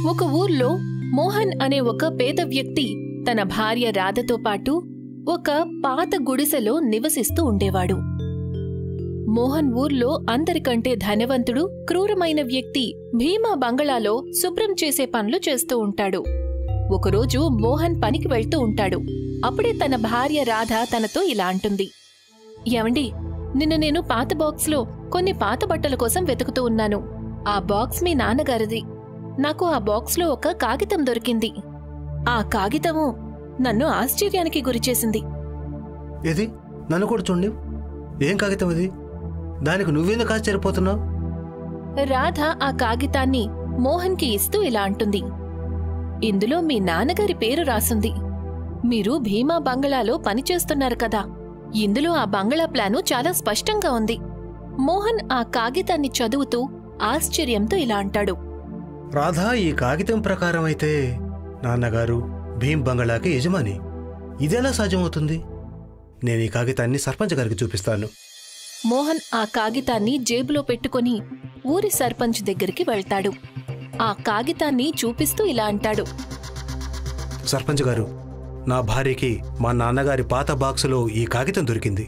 ఒక ఊర్లో మోహన్ అనే ఒక పేద వ్యక్తి తన భార్య రాధతో పాటు ఒక పాత గుడిసెలో నివసిస్తూ ఉండేవాడు. మోహన్ ఊర్లో అందరికంటే ధనవంతుడు, క్రూరమైన వ్యక్తి భీమా బంగళాలో శుభ్రం చేసే పనులు చేస్తూ ఉంటాడు. ఒకరోజు మోహన్ పనికి వెళ్తూ ఉంటాడు. అప్పుడే తన భార్య రాధ తనతో ఇలా అంటుంది, ఏమండి, నిన్న నేను పాత బాక్స్లో కొన్ని పాత బట్టల కోసం వెతుకుతూ ఉన్నాను. ఆ బాక్స్ మీ నాన్నగారిది. నాకు ఆ బాక్స్లో ఒక కాగితం దొరికింది. ఆ కాగితము నన్ను ఆశ్చర్యానికి గురిచేసింది. ఏది? నన్ను కూడా చూడండి. ఏం కాగితం అది? దానికి నువ్వెందుకు ఆశ్చర్యపోతున్నావు? రాధ ఆ కాగితాన్ని మోహన్కి ఇస్తూ ఇలా అంటుంది, ఇందులో మీ నాన్నగారి పేరు రాసుంది. మీరు భీమా బంగళాలో పనిచేస్తున్నారు కదా, ఇందులో ఆ బంగళా ప్లాను చాలా స్పష్టంగా ఉంది. మోహన్ ఆ కాగితాన్ని చదువుతూ ఆశ్చర్యంతో ఇలా అంటాడు, రాధా, ఈ కాగితం ప్రకారం అయితే నాన్నగారు భీమ్ బంగళాకి యజమాని. ఇదెలా సాధ్యమవుతుంది? నేను ఈ కాగితాన్ని సర్పంచ్ గారికి చూపిస్తాను. మోహన్ ఆ కాగితాన్ని జేబులో పెట్టుకుని ఊరి సర్పంచ్ దగ్గరికి వెళ్తాడు. ఆ కాగితాన్ని చూపిస్తూ ఇలా అంటాడు, సర్పంచ్ గారు, నా భార్యకి మా నాన్నగారి పాత బాక్సులో ఈ కాగితం దొరికింది.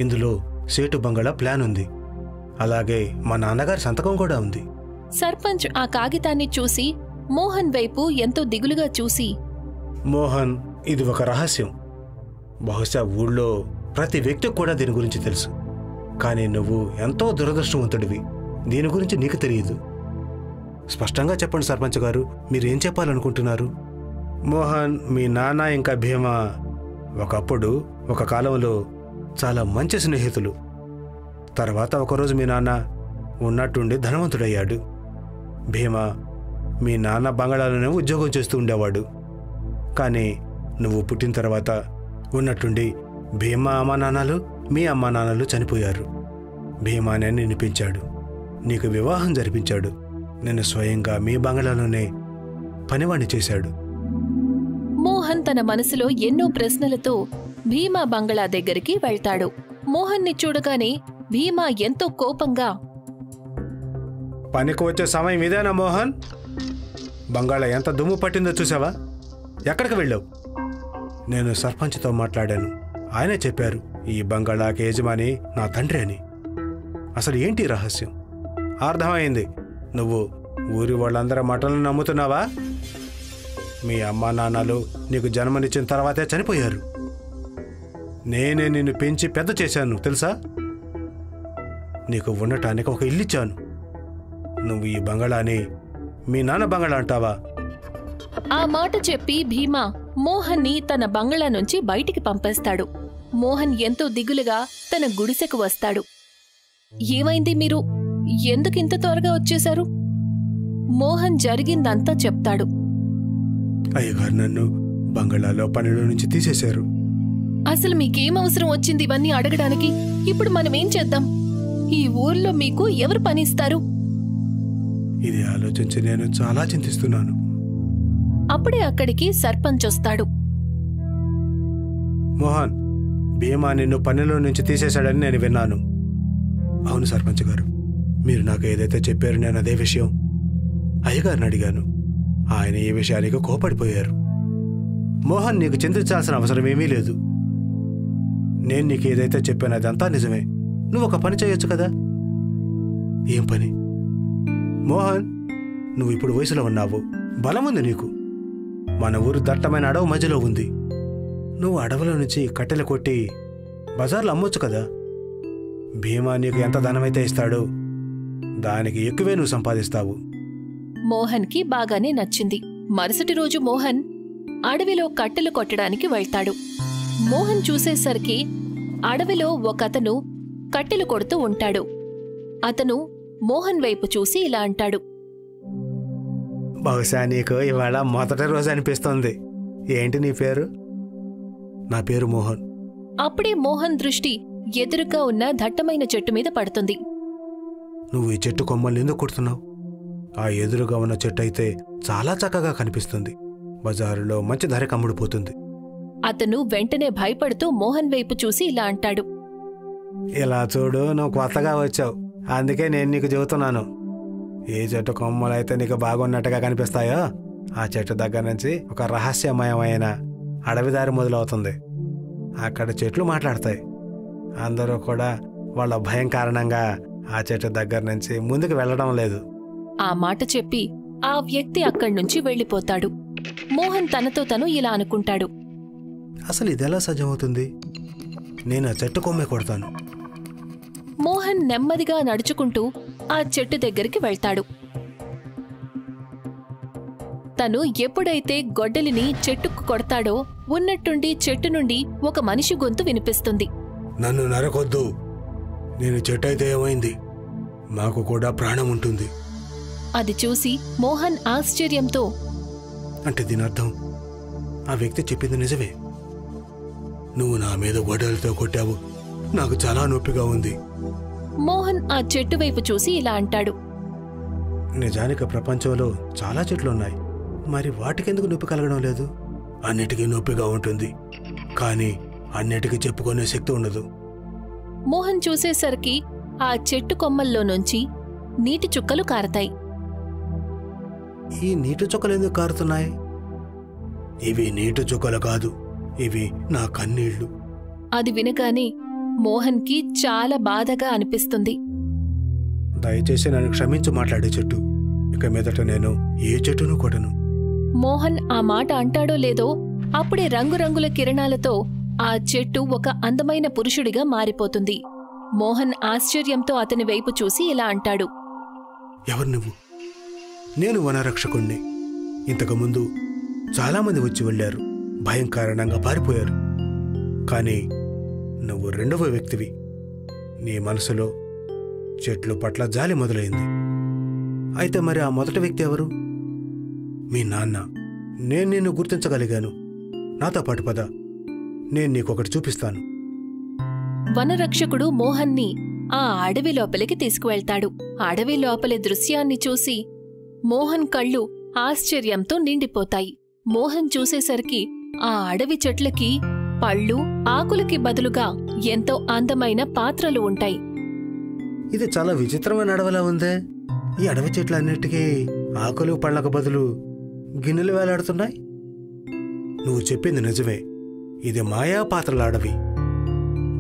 ఇందులో సేటు బంగళా ప్లాన్ ఉంది. అలాగే మా నాన్నగారి సంతకం కూడా ఉంది. సర్పంచ్ ఆ కాగితాన్ని చూసి మోహన్ వైపు ఎంతో దిగులుగా చూసి, మోహన్, ఇది ఒక రహస్యం. బహుశా ఊళ్ళో ప్రతి వ్యక్తికి కూడా దీని గురించి తెలుసు. కానీ నువ్వు ఎంతో దురదృష్టవంతుడివి. దీని గురించి నీకు తెలియదు. స్పష్టంగా చెప్పండి సర్పంచ్ గారు, మీరేం చెప్పాలనుకుంటున్నారు? మోహన్, మీ నాన్న ఇంకా భీమా ఒకప్పుడు ఒక కాలంలో చాలా మంచి స్నేహితులు. తర్వాత ఒకరోజు మీ నాన్న ఉన్నట్టుండి ధనవంతుడయ్యాడు. భీమా మీ నాన్న బంగాళాలోనే ఉద్యోగం చేస్తూ ఉండేవాడు. కానీ నువ్వు పుట్టిన తర్వాత ఉన్నట్టుండి భీమా అమ్మా నాన్నలు, మీ అమ్మా నాన్నలు చనిపోయారు. భీమానే నిన్ను పెంచాడు, నీకు వివాహం జరిపించాడు. నిన్ను స్వయంగా మీ బంగాళాలోనే పనివాణ్ణి చేశాడు. మోహన్ తన మనసులో ఎన్నో ప్రశ్నలతో భీమా బంగళా దగ్గరికి వెళ్తాడు. మోహన్ని చూడగానే భీమా ఎంతో కోపంగా, పనికి వచ్చే సమయం ఇదేనా మోహన్? బంగాళా ఎంత దుమ్ము పట్టిందో చూసావా? ఎక్కడికి వెళ్ళావు? నేను సర్పంచ్తో మాట్లాడాను. ఆయనే చెప్పారు ఈ బంగాళాకి యజమాని నా తండ్రి అని. అసలు ఏంటి రహస్యం? అర్థమైంది. నువ్వు ఊరి వాళ్ళందరి మాటలను నమ్ముతున్నావా? మీ అమ్మా నాన్నలు నీకు జన్మనిచ్చిన తర్వాతే చనిపోయారు. నేనే నిన్ను పెంచి పెద్ద చేశాను తెలుసా? నీకు ఉండటానికి ఒక ఇల్లిచ్చాను. నువ్వు ఈ బంగాళాని మీ నాన్న బంగాళా అంటావా? ఆ మాట చెప్పి భీమా మోహన్ని తన బంగళా నుంచి బయటికి పంపేస్తాడు. మోహన్ ఎంతో దిగులుగా తన గుడిసెకు వస్తాడు. ఏమైంది, మీరు ఎందుకింత త్వరగా వచ్చేశారు? మోహన్ జరిగిందంతా చెప్తాడు. అయ్యగారు నన్ను బంగాళాలో పనిలో నుంచి తీసేశారు. అసలు మీకేం అవసరం వచ్చింది ఇవన్నీ అడగడానికి? ఇప్పుడు మనమేం చేద్దాం? ఈ ఊర్లో మీకు ఎవరు పనిస్తారు? ఇది ఆలోచించి నేను చాలా చింతిస్తున్నాను. అప్పుడే అక్కడికి సర్పంచ్ వస్తాడు. మోహన్, భీమా నిన్ను పనిలో నుంచి తీసేశాడని నేను విన్నాను. అవును సర్పంచ్ గారు, మీరు నాకు ఏదైతే చెప్పారో నేను అదే విషయం అయ్యగారిని అడిగాను. ఆయన ఈ విషయానికి కోపడిపోయారు. మోహన్, నీకు చింతించాల్సిన అవసరం ఏమీ లేదు. నేను నీకు ఏదైతే చెప్పాను అదంతా నిజమే. నువ్వు ఒక పని చేయొచ్చు కదా. ఏం పని? మోహన్, నువ్వు ఇప్పుడు వయసులో ఉన్నావు, బలముంది నీకు. మన ఊరు దట్టమైన అడవి మధ్యలో ఉంది. నువ్వు అడవిలో నుంచి కట్టెలు కొట్టి బజార్లో అమ్మొచ్చు కదా. భీమా నీకు ఎంత ధనమైతే ఇస్తాడో దానికి ఎక్కువే నువ్వు సంపాదిస్తావు. మోహన్కి బాగానే నచ్చింది. మరుసటి రోజు మోహన్ అడవిలో కట్టెలు కొట్టడానికి వెళ్తాడు. మోహన్ చూసేసరికి అడవిలో ఒకతను కట్టెలు కొడుతూ ఉంటాడు. అతను మోహన్ వైపు చూసి ఇలా అంటాడు, బహుశా నీకు ఇవాళ మొదటి రోజు అనిపిస్తోంది. ఏంటి నీ పేరు? నా పేరు మోహన్. అప్పుడే మోహన్ దృష్టి ఎదురుగా ఉన్న దట్టమైన చెట్టు మీద పడుతుంది. నువ్వు ఈ చెట్టు కొమ్మల్ని ఎందుకు కొడుతున్నావు? ఆ ఎదురుగా ఉన్న చెట్టు అయితే చాలా చక్కగా కనిపిస్తుంది. బజారులో మంచి ధరకు అమ్ముడుపోతుంది. అతను వెంటనే భయపడుతూ మోహన్ వైపు చూసి ఇలా అంటాడు, ఇలా చూడు, నువ్వు కొత్తగా వచ్చావు, అందుకే నేను నీకు చెబుతున్నాను. ఏ చెట్టు కొమ్మలైతే నీకు బాగున్నట్టుగా కనిపిస్తాయో ఆ చెట్టు దగ్గర నుంచి ఒక రహస్యమయమైన అడవిదారి మొదలవుతుంది. అక్కడ చెట్లు మాట్లాడతాయి. అందరూ కూడా వాళ్ళ భయం కారణంగా ఆ చెట్టు దగ్గర నుంచి ముందుకు వెళ్ళడం లేదు. ఆ మాట చెప్పి ఆ వ్యక్తి అక్కడ్నుంచి వెళ్ళిపోతాడు. మోహన్ తనతో తను ఇలా అనుకుంటాడు. అసలు ఇదెలా సాధ్యమవుతుంది? నేను ఆ చెట్టు కొమ్మే కొడతాను. మోహన్ నెమ్మదిగా నడుచుకుంటూ ఆ చెట్టు దగ్గరికి వెళ్తాడు. తను ఎప్పుడైతే గొడ్డలిని చెట్టుకు కొడతాడో ఉన్నట్టుండి చెట్టు నుండి ఒక మనిషి గొంతు వినిపిస్తుంది. నన్ను నరకొద్దు. నేను చెట్టు అయితే ఏమైంది? మాకు కూడా ప్రాణం ఉంటుంది. అది చూసి మోహన్ ఆశ్చర్యంతో, అంటే దీని అర్థం ఆ వ్యక్తి చెప్పింది నిజమే. నువ్వు నా మీద గొడ్డలితో కొట్టావు. నాకు చాలా నొప్పిగా ఉంది. మోహన్ ఆ చెట్టు వైపు చూసి ఇలా అంటాడు. నిజానికి ప్రపంచంలో చాలా చెట్లున్నాయి. మరి వాటికెందుకు నొప్పి కలగడం లేదు? అన్నిటికీ నొప్పిగా ఉంటుంది, కానీ అన్నిటికీ చెప్పుకునే శక్తి ఉండదు. మోహన్ చూసేసరికి ఆ చెట్టు కొమ్మల్లో నుంచి నీటి చుక్కలు కారతాయి. ఈ నీటి చుక్కలు ఎందుకు కారుతున్నాయి? ఇవి నీటి చుక్కలు కాదు, ఇవి నా కన్నీళ్లు. అది వినగానే మోహన్కి చాలా బాధగా అనిపిస్తుంది. దయచేసి నన్ను క్షమించు మాట్లాడే చెట్టు. ఇక మీదట నేను ఏ చెట్టును కొట్టను. మోహన్ ఆ మాట అంటాడో లేదో అప్పుడే రంగురంగుల కిరణాలతో ఆ చెట్టు ఒక అందమైన పురుషుడిగా మారిపోతుంది. మోహన్ ఆశ్చర్యంతో అతని వైపు చూసి ఇలా అంటాడు. ఎవరు నువ్వు? నేను వనరక్షకుణ్ణి. ఇంతకుముందు చాలామంది వచ్చి వెళ్ళారు, భయం కారణంగా పారిపోయారు. కానీ నువ్వు రెండవ వ్యక్తివి. నీ మనసులో చెట్లు పట్ల జాలి మొదలైంది. అయితే మరి ఆ మొదటి వ్యక్తి ఎవరు? మీ నాన్న. నేను నిన్ను గుర్తించగలిగాను. నాతో పాటు పద, నేను నీకొకటి చూపిస్తాను. వనరక్షకుడు మోహన్ని ఆ అడవి లోపలికి తీసుకువెళ్తాడు. అడవి లోపలి దృశ్యాన్ని చూసి మోహన్ కళ్ళు ఆశ్చర్యంతో నిండిపోతాయి. మోహన్ చూసేసరికి ఆ అడవి చెట్లకి పళ్ళు, ఆకులకి బదులుగా ఎంతో అందమైన పాత్రలు ఉంటాయి. ఇది చాలా విచిత్రమైన అడవిలా ఉందే. ఈ అడవి చెట్లన్నిటికీ ఆకులు, పళ్ళకు బదులు గిన్నెలు వేలాడుతున్నాయి. నువ్వు చెప్పింది నిజమే. ఇది మాయా పాత్రల అడవి.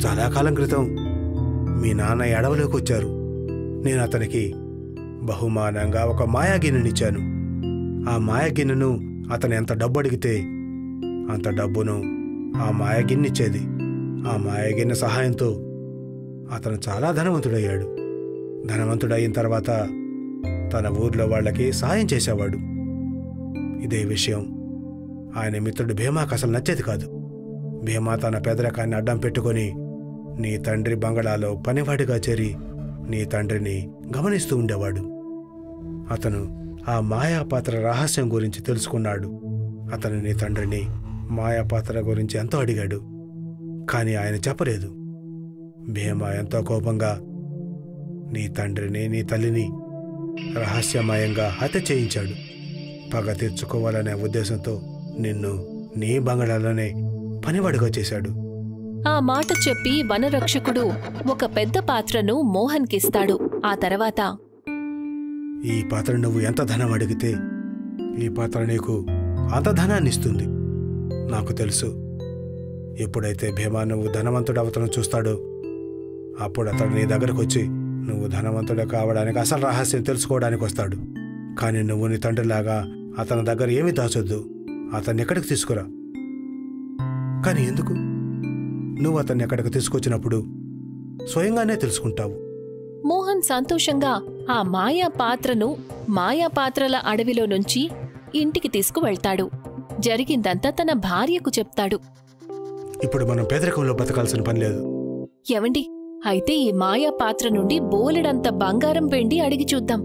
చాలా కాలం క్రితం మీ నాన్న ఈ అడవిలోకి వచ్చారు. నేను అతనికి బహుమానంగా ఒక మాయా గిన్నెనిచ్చాను. ఆ మాయా గిన్నెను అతను ఎంత డబ్బు అడిగితే అంత డబ్బును ఆ మాయా గిన్నెచ్చేది. ఆ మాయా గిన్నె సహాయంతో అతను చాలా ధనవంతుడయ్యాడు. ధనవంతుడయిన తర్వాత తన ఊర్లో వాళ్ళకి సహాయం చేసేవాడు. ఇదే విషయం ఆయన మిత్రుడు భీమాకు అసలు నచ్చేది కాదు. భీమా తన పేదరికాన్ని అడ్డం పెట్టుకుని నీ తండ్రి బంగళాలో పనివాడిగా చేరి నీ తండ్రిని గమనిస్తూ ఉండేవాడు. అతను ఆ మాయాపాత్ర రహస్యం గురించి తెలుసుకున్నాడు. అతను నీ తండ్రిని మాయాపాత్ర గురించి ఎంతో అడిగాడు, కానీ ఆయన చెప్పలేదు. భీమా ఎంతో కోపంగా నీ తండ్రిని, నీ తల్లిని రహస్యమయంగా హత్య చేయించాడు. పగ తీర్చుకోవాలనే ఉద్దేశంతో నిన్ను నీ బంగళాలోనే పనివాడిగా చేశాడు. ఆ మాట చెప్పి వనరక్షకుడు ఒక పెద్ద పాత్రను మోహన్కిస్తాడు. ఆ తర్వాత, ఈ పాత్ర నువ్వు ఎంత ధనం అడిగితే ఈ పాత్ర నీకు అంత ధనాన్ని ఇస్తుంది. నాకు తెలుసు, ఎప్పుడైతే భీమా నువ్వు ధనవంతుడవతను చూస్తాడో అప్పుడు అతడు నీ దగ్గరకు వచ్చి నువ్వు ధనవంతుడు కావడానికి అసలు రహస్యం తెలుసుకోవడానికి వస్తాడు. కానీ నువ్వు నీ తండ్రిలాగా అతని దగ్గర ఏమీ దాచొద్దు. అతన్ని ఎక్కడికి తీసుకురా. కానీ ఎందుకు? నువ్వు అతన్ని ఎక్కడికి తీసుకొచ్చినప్పుడు స్వయంగానే తెలుసుకుంటావు. మోహన్ సంతోషంగా ఆ మాయా పాత్రను మాయాపాత్రల అడవిలో నుంచి ఇంటికి తీసుకువెళ్తాడు. జరిగిందంతా తన భార్యకు చెప్తాడు. ఇప్పుడు మనం పేదరికంలో బతకాల్సిన పని లేదు. ఎవండి, అయితే ఈ మాయాపాత్ర నుండి బోలెడంత బంగారం, వెండి అడిగి చూద్దాం.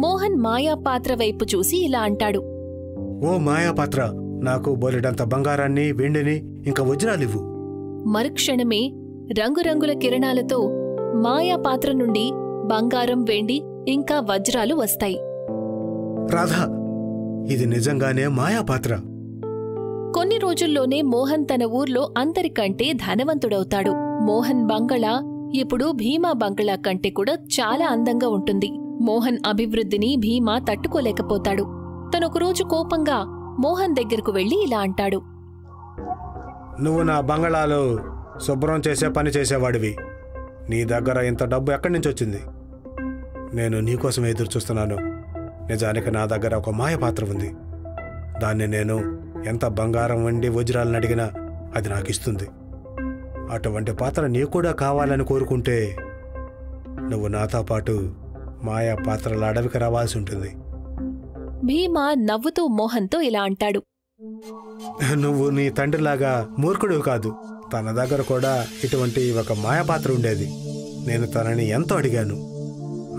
మోహన్ మాయాపాత్ర వైపు చూసి ఇలా అంటాడు. ఓ మాయాపాత్ర, నాకు బోలెడంత బంగారాన్ని, వెండిని, ఇంకా వజ్రాలివ్వు. మరుక్షణమే రంగురంగుల కిరణాలతో మాయాపాత్ర నుండి బంగారం, వెండి ఇంకా వజ్రాలు వస్తాయి. రాధా, ఇది నిజంగానే మాయాపాత్ర. కొన్ని రోజుల్లోనే మోహన్ తన ఊర్లో అందరికంటే ధనవంతుడవుతాడు. మోహన్ బంగళా ఇప్పుడు భీమా బంగళా కంటే కూడా చాలా అందంగా ఉంటుంది. మోహన్ అభివృద్ధిని భీమా తట్టుకోలేకపోతాడు. తనొకరోజు కోపంగా మోహన్ దగ్గరకు వెళ్లి ఇలా అంటాడు. నువ్వు నా బంగళాలు శుభ్రం చేసే పని చేసేవాడివి. నీ దగ్గర ఇంత డబ్బు ఎక్కడి నుంచి వచ్చింది? నేను నీకోసం ఎదురు చూస్తున్నాను. నిజానికి నా దగ్గర ఒక మాయ పాత్ర ఉంది. దాన్ని నేను ఎంత బంగారం వండి వజ్రాలను అడిగినా అది నాకు ఇస్తుంది. అటువంటి పాత్ర నీకు కూడా కావాలని కోరుకుంటే నువ్వు నాతో పాటు మాయా పాత్రల అడవికి రావాల్సి ఉంటుంది. భీమా నవ్వుతూ మోహన్తో ఇలా అంటాడు. నువ్వు నీ తండ్రిలాగా మూర్ఖుడు కాదు. తన దగ్గర కూడా ఇటువంటి ఒక మాయాపాత్ర ఉండేది. నేను తనని ఎంతో అడిగాను.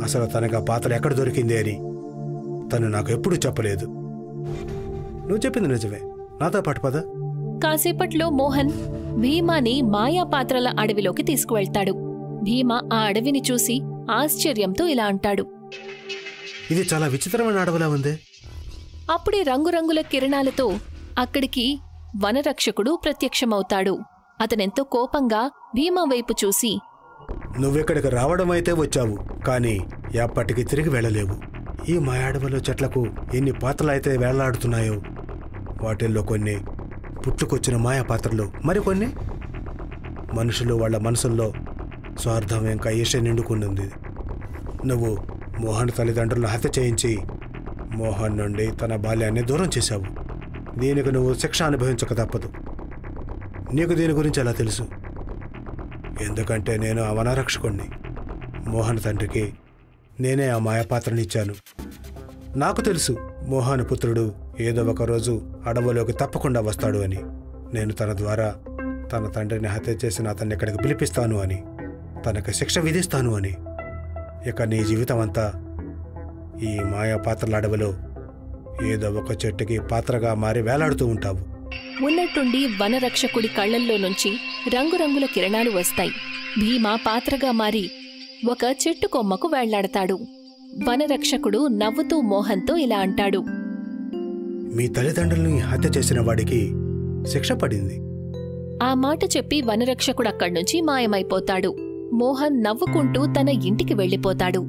అసలు తనకు ఆ పాత్ర ఎక్కడ దొరికింది అని తను నాకు ఎప్పుడూ చెప్పలేదు. నువ్వు చెప్పింది నిజమే. నాతో పాటు పద. కాసేపట్లో మోహన్ భీమాని మాయాపాత్రల అడవిలోకి తీసుకువెళ్తాడు. భీమా ఆ అడవిని చూసి ఆశ్చర్యంతో ఇలా అంటాడు. ఇది చాలా విచిత్రమైన అడవిలా ఉంది. అప్పుడే రంగురంగుల కిరణాలతో అక్కడికి వనరక్షకుడు ప్రత్యక్షమవుతాడు. అతనెంతో కోపంగా భీమా వైపు చూసి, నువ్వెక్కడికి రావడం అయితే వచ్చావు, కానీ ఎప్పటికీ తిరిగి వెళ్ళలేవు. ఈ మా అడవిలో చెట్లకు ఎన్ని పాత్రలైతే వేలాడుతున్నాయో వాటిల్లో కొన్ని పుట్టుకొచ్చిన మాయా పాత్రలు, మరికొన్ని మనుషులు వాళ్ళ మనసుల్లో స్వార్థం ఇంకా ఈర్ష్య నిండుకుంది. నువ్వు మోహన్ తల్లిదండ్రులను హత్య చేయించి మోహన్ నుండి తన బాల్యాన్ని దూరం చేశావు. దీనికి నువ్వు శిక్ష అనుభవించక తప్పదు. నీకు దీని గురించి ఎలా తెలుసు? ఎందుకంటే నేను ఆ వనరక్షకుణ్ణి. మోహన్ తండ్రికి నేనే ఆ మాయాపాత్రనిచ్చాను. నాకు తెలుసు మోహన్ పుత్రుడు ఏదో ఒకరోజు అడవులోకి తప్పకుండా వస్తాడు అని. నేను తన ద్వారా తన తండ్రిని హత్య చేసిన అతన్ని ఇక్కడికి పిలిపిస్తాను అని, తనకు శిక్ష విధిస్తాను అని. ఇక నీ జీవితం అంతా ఈ మాయా పాత్రల అడవిలో ఏదో ఒక చెట్టుకి పాత్రగా మారి వేలాడుతూ ఉంటావు. ఉన్నట్టుండి వనరక్షకుడి కళ్లల్లో నుంచి రంగురంగుల కిరణాలు వస్తాయి. భీమా పాత్రగా మారి ఒక చెట్టు కొమ్మకు వేళ్లాడతాడు. వనరక్షకుడు నవ్వుతూ మోహన్తో ఇలా అంటాడు. మీ తల్లిదండ్రుల్ని హత్య చేసిన వాడికి శిక్ష పడింది. ఆ మాట చెప్పి వనరక్షకుడు అక్కడ్నుంచి మాయమైపోతాడు. మోహన్ నవ్వుకుంటూ తన ఇంటికి వెళ్ళిపోతాడు.